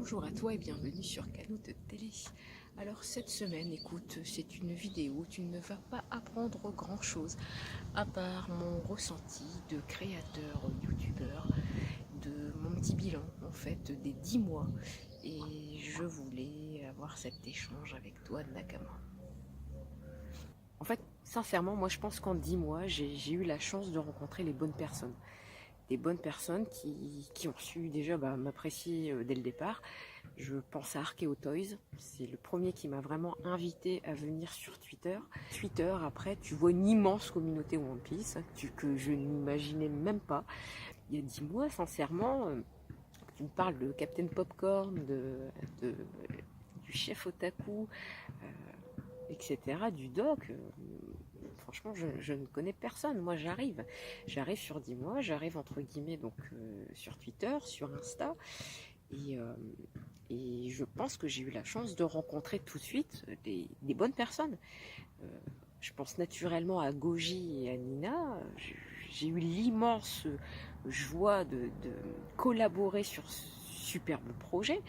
Bonjour à toi et bienvenue sur Canot de Télé. Alors cette semaine, écoute, c'est une vidéo où tu ne vas pas apprendre grand chose à part mon ressenti de créateur, youtubeur, de mon petit bilan en fait des 10 mois. Et je voulais avoir cet échange avec toi, Nakama. En fait, sincèrement, moi je pense qu'en 10 mois, j'ai eu la chance de rencontrer les bonnes personnes. Des bonnes personnes qui ont su déjà m'apprécier dès le départ. Je pense à Arkeo Toys, c'est le premier qui m'a vraiment invité à venir sur Twitter. Twitter, après, tu vois une immense communauté One Piece que je n'imaginais même pas. Il y a 10 mois, sincèrement, tu me parles de Captain Popcorn, du chef Otaku, etc., du doc. Franchement, je ne connais personne. Moi, j'arrive sur 10 mois, j'arrive entre guillemets donc sur Twitter, sur Insta, et, euh, et je pense que j'ai eu la chance de rencontrer tout de suite des bonnes personnes. Euh, je pense naturellement à Goji et à Nina. J'ai eu l'immense joie de collaborer sur ce superbe projet.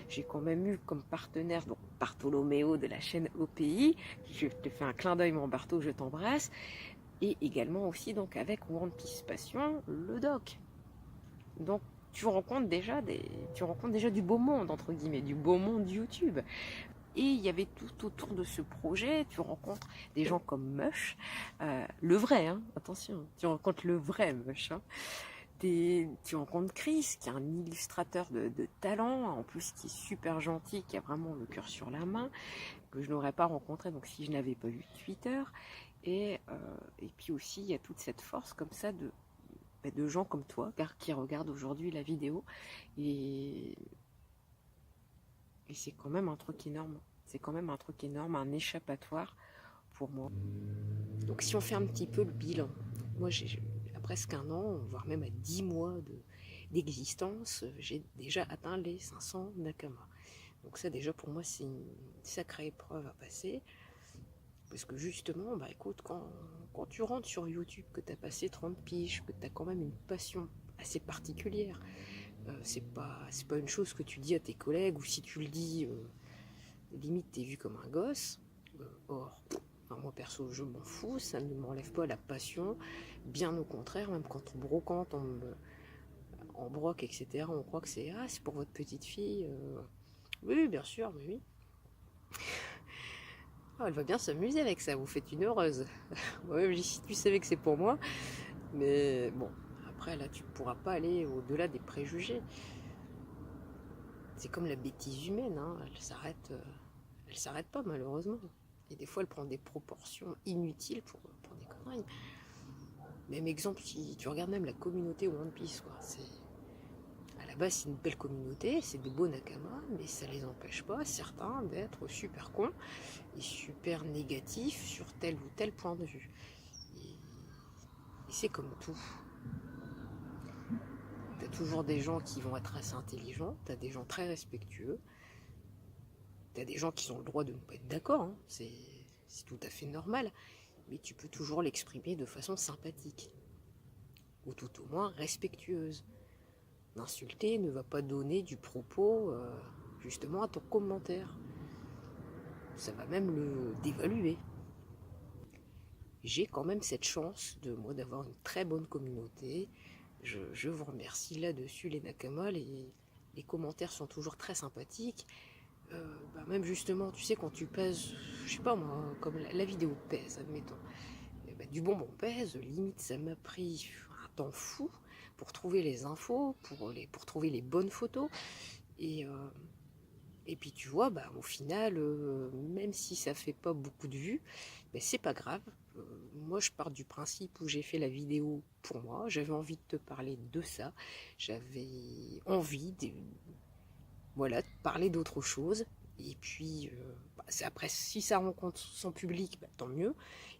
J'ai quand même eu comme partenaire donc Bartholoméo de la chaîne OPI. Je te fais un clin d'œil, mon Bartho, je t'embrasse. Et également aussi donc avec One Piece Passion, le doc. Donc tu rencontres déjà du beau monde, entre guillemets, du beau monde YouTube. Et il y avait tout autour de ce projet, tu rencontres des gens comme Mush, le vrai, hein, attention, tu rencontres le vrai Mush, hein. Tu rencontres Chris, qui est un illustrateur de talent, en plus qui est super gentil, qui a vraiment le cœur sur la main, que je n'aurais pas rencontré donc si je n'avais pas eu Twitter. Et puis aussi, il y a toute cette force comme ça de gens comme toi, qui regardent aujourd'hui la vidéo. Et, et c'est quand même un truc énorme. C'est quand même un truc énorme, un échappatoire pour moi. Donc si on fait un petit peu le bilan, moi j'ai presque un an, voire même à 10 mois d'existence, j'ai déjà atteint les 500 Nakama. Donc ça déjà pour moi c'est une sacrée épreuve à passer. Parce que justement, bah écoute, quand tu rentres sur YouTube, que tu as passé 30 piges, que tu as quand même une passion assez particulière, c'est pas une chose que tu dis à tes collègues, ou si tu le dis, limite t'es vu comme un gosse. Or, enfin, moi perso, je m'en fous, ça ne m'enlève pas la passion, bien au contraire, même quand on brocante, on broque, etc., on croit que c'est pour votre petite fille. Oui, bien sûr, mais oui. Oh, elle va bien s'amuser avec ça, vous faites une heureuse. Ouais, si tu savais que c'est pour moi, mais bon, après là tu ne pourras pas aller au-delà des préjugés. C'est comme la bêtise humaine, hein. Elle s'arrête pas malheureusement. Et des fois elle prend des proportions inutiles pour des conneries. Même exemple, si tu regardes même la communauté One Piece, quoi, à la base c'est une belle communauté, c'est de beaux nakamas, mais ça les empêche pas, certains, d'être super cons et super négatifs sur tel ou tel point de vue. Et c'est comme tout. T'as toujours des gens qui vont être assez intelligents, t'as des gens très respectueux, t'as des gens qui ont le droit de ne pas être d'accord, hein. C'est tout à fait normal, mais tu peux toujours l'exprimer de façon sympathique, ou tout au moins respectueuse. L'insulter ne va pas donner du propos justement à ton commentaire. Ça va même le dévaluer. J'ai quand même cette chance d'avoir une très bonne communauté. Je vous remercie là-dessus les Nakama, les commentaires sont toujours très sympathiques. Même justement, tu sais, quand tu pèses, je sais pas moi, comme la vidéo pèse, admettons, du bonbon pèse, limite ça m'a pris un temps fou pour trouver les infos, pour trouver les bonnes photos. Et, euh, et puis tu vois, au final, même si ça fait pas beaucoup de vues, c'est pas grave. Moi je pars du principe où j'ai fait la vidéo pour moi, j'avais envie de te parler de ça, j'avais envie de parler d'autre chose. Et puis, après, si ça rencontre son public, tant mieux.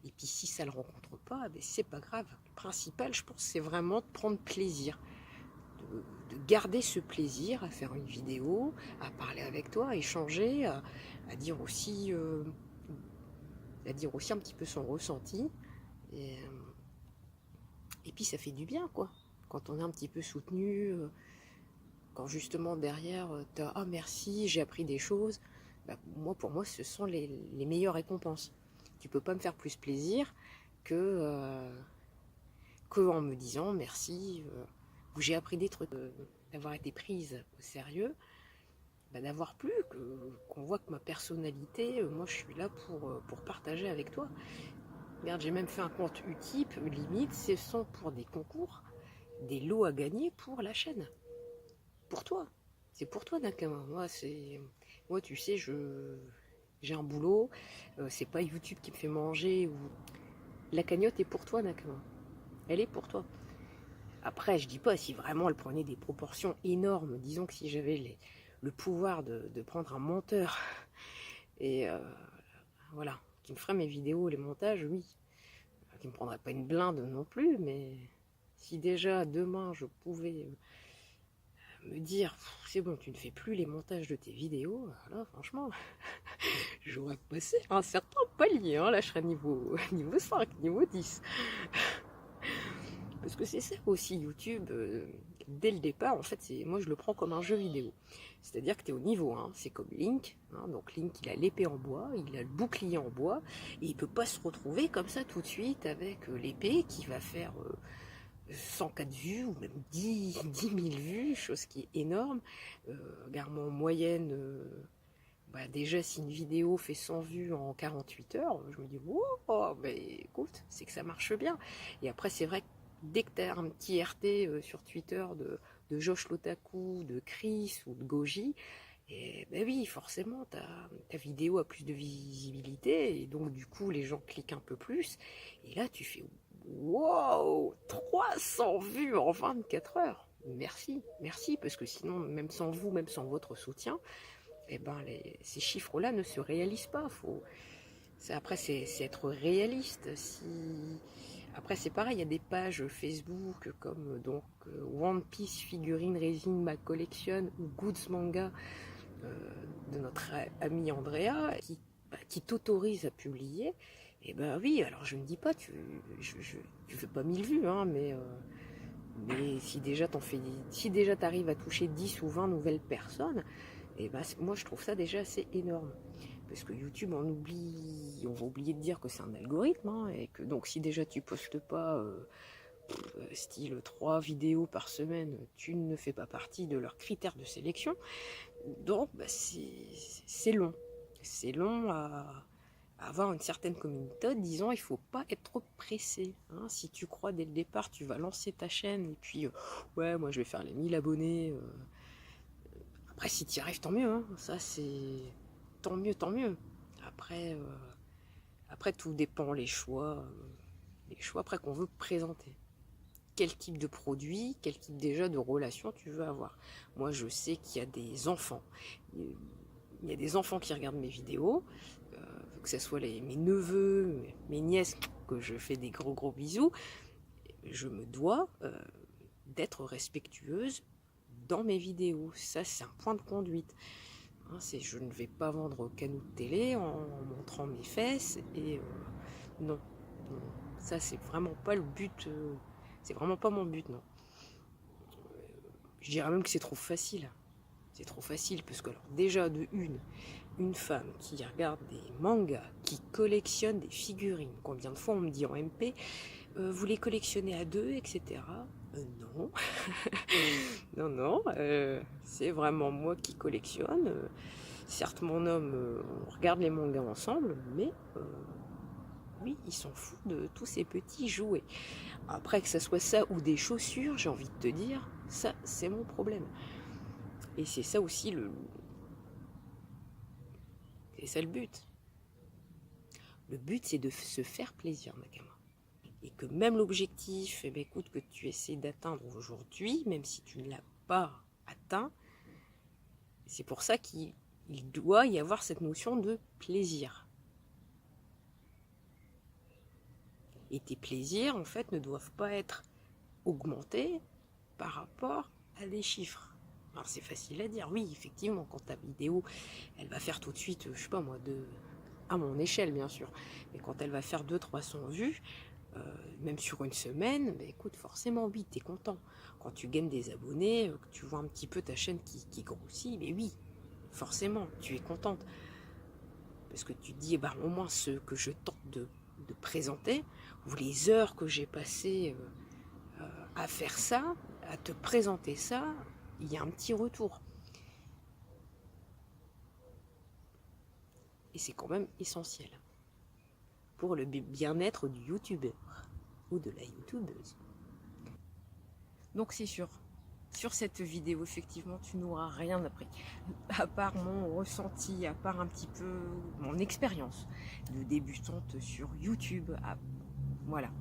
Et puis, si ça ne le rencontre pas, c'est pas grave. Le principal, je pense, c'est vraiment de prendre plaisir. De garder ce plaisir à faire une vidéo, à parler avec toi, à échanger, à dire aussi un petit peu son ressenti. Et puis, ça fait du bien, quoi. Quand on est un petit peu soutenu, quand justement derrière, tu as « Ah merci, j'ai appris des choses », bah, pour moi, ce sont les meilleures récompenses. Tu peux pas me faire plus plaisir que en me disant « Merci, où j'ai appris des trucs, d'avoir été prise au sérieux ». Bah, d'avoir plu, qu'on voit que ma personnalité, moi je suis là pour partager avec toi. Regarde, j'ai même fait un compte Utip, limite, ce sont pour des concours, des lots à gagner pour la chaîne. Pour toi. C'est pour toi, Nakama. Moi, tu sais, j'ai un boulot, c'est pas YouTube qui me fait manger. La cagnotte est pour toi, Nakama. Elle est pour toi. Après, je dis pas si vraiment elle prenait des proportions énormes. Disons que si j'avais le pouvoir de prendre un monteur et voilà, qui me ferait mes vidéos, les montages, oui. Qui me prendrait pas une blinde non plus, mais si déjà demain je pouvais me dire c'est bon, tu ne fais plus les montages de tes vidéos, là franchement, j'aurais passé un certain palier, hein. Là je serais niveau 5, niveau 10. Parce que c'est ça aussi YouTube, dès le départ, en fait, moi je le prends comme un jeu vidéo. C'est-à-dire que tu es au niveau 1, c'est comme Link, hein, donc Link il a l'épée en bois, il a le bouclier en bois, et il peut pas se retrouver comme ça tout de suite avec l'épée qui va faire 104 vues ou même 10 000 vues, chose qui est énorme. Regarde en moyenne, déjà si une vidéo fait 100 vues en 48 heures, je me dis wow, mais écoute, c'est que ça marche bien. Et après c'est vrai que dès que tu as un petit RT sur Twitter de Josh Lotaku, de Chris ou de Goji, et ben oui, forcément, ta vidéo a plus de visibilité, et donc du coup, les gens cliquent un peu plus, et là, tu fais wow, 300 vues en 24 heures. Merci, merci, parce que sinon, même sans vous, même sans votre soutien, eh ben, ces chiffres-là ne se réalisent pas. Après, c'est être réaliste. Après, c'est pareil, il y a des pages Facebook comme donc One Piece Figurine Résine Ma Collection ou Goods Manga de notre ami Andrea qui t'autorise à publier. Et ben oui, alors je ne dis pas, tu fais pas 1000 vues, hein, mais si déjà t'arrives à toucher 10 ou 20 nouvelles personnes, et ben moi je trouve ça déjà assez énorme. Parce que YouTube, on va oublier de dire que c'est un algorithme, hein, et que donc si déjà tu postes pas style 3 vidéos par semaine, tu ne fais pas partie de leurs critères de sélection. Donc c'est long. C'est long à avoir une certaine communauté. Disons, il ne faut pas être trop pressé. Hein. Si tu crois dès le départ, tu vas lancer ta chaîne et puis ouais, moi je vais faire les 1000 abonnés. Après, si tu y arrives, tant mieux. Hein. Ça, c'est tant mieux, tant mieux. Après tout dépend les choix après qu'on veut présenter. Quel type de produit, quel type déjà de relation tu veux avoir. Moi, je sais qu'il y a des enfants. Il y a des enfants qui regardent mes vidéos, que ce soit mes neveux, mes nièces, que je fais des gros bisous. Je me dois d'être respectueuse dans mes vidéos. Ça, c'est un point de conduite. Je ne vais pas vendre au canot de télé en montrant mes fesses. Et non. Ça, c'est vraiment pas le but. C'est vraiment pas mon but, non. Je dirais même que c'est trop facile. C'est trop facile, parce que alors, déjà, une femme qui regarde des mangas, qui collectionne des figurines, combien de fois on me dit en MP, vous les collectionnez à deux, etc. Non. non, c'est vraiment moi qui collectionne. Certes, mon homme, on regarde les mangas ensemble, mais oui, il s'en fout de tous ces petits jouets. Après, que ce soit ça ou des chaussures, j'ai envie de te dire, ça, c'est mon problème. Et c'est ça aussi c'est ça le but. Le but, c'est de se faire plaisir, Nakama. Et que même l'objectif, écoute, que tu essaies d'atteindre aujourd'hui, même si tu ne l'as pas atteint, c'est pour ça qu'il doit y avoir cette notion de plaisir. Et tes plaisirs, en fait, ne doivent pas être augmentés par rapport à des chiffres. Alors c'est facile à dire, oui, effectivement, quand ta vidéo, elle va faire tout de suite, je sais pas moi, à mon échelle bien sûr, mais quand elle va faire 200-300 vues, même sur une semaine, bah, écoute, forcément, oui, tu es content. Quand tu gagnes des abonnés, que tu vois un petit peu ta chaîne qui grossit, mais oui, forcément, tu es contente. Parce que tu te dis, au moins ce que je tente de présenter, ou les heures que j'ai passées à faire ça, à te présenter ça, il y a un petit retour. Et c'est quand même essentiel pour le bien-être du youtubeur ou de la youtubeuse. Donc c'est sûr, sur cette vidéo, effectivement, tu n'auras rien appris, à part mon ressenti, à part un petit peu mon expérience de débutante sur YouTube. Voilà,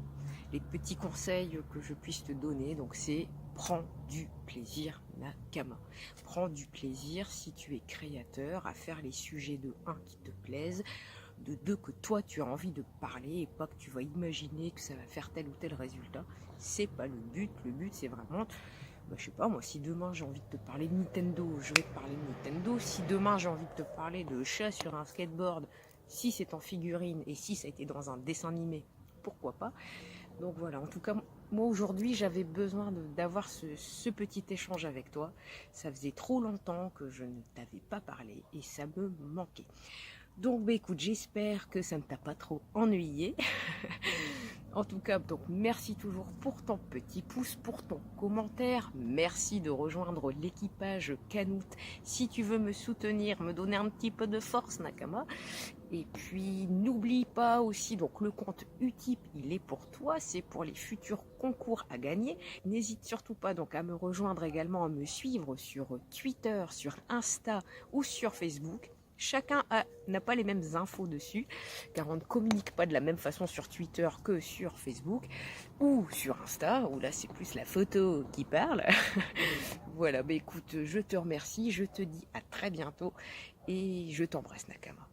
les petits conseils que je puisse te donner, donc c'est prends du plaisir, Nakama. Prends du plaisir si tu es créateur à faire les sujets de 1 qui te plaisent, de 2 que toi tu as envie de parler et pas que tu vas imaginer que ça va faire tel ou tel résultat. C'est pas le but c'est vraiment, je sais pas moi, si demain j'ai envie de te parler de Nintendo, je vais te parler de Nintendo. Si demain j'ai envie de te parler de chat sur un skateboard, si c'est en figurine et si ça a été dans un dessin animé, pourquoi pas. Donc voilà, en tout cas, moi aujourd'hui j'avais besoin d'avoir ce petit échange avec toi. Ça faisait trop longtemps que je ne t'avais pas parlé et ça me manquait. Donc écoute, j'espère que ça ne t'a pas trop ennuyé. En tout cas, donc merci toujours pour ton petit pouce, pour ton commentaire. Merci de rejoindre l'équipage Canoute. Si tu veux me soutenir, me donner un petit peu de force, Nakama. Et puis n'oublie pas aussi, donc le compte Utip, il est pour toi, c'est pour les futurs concours à gagner. N'hésite surtout pas donc à me rejoindre également, à me suivre sur Twitter, sur Insta ou sur Facebook. Chacun n'a pas les mêmes infos dessus, car on ne communique pas de la même façon sur Twitter que sur Facebook ou sur Insta, où là c'est plus la photo qui parle. Voilà, écoute, je te remercie, je te dis à très bientôt et je t'embrasse, Nakama.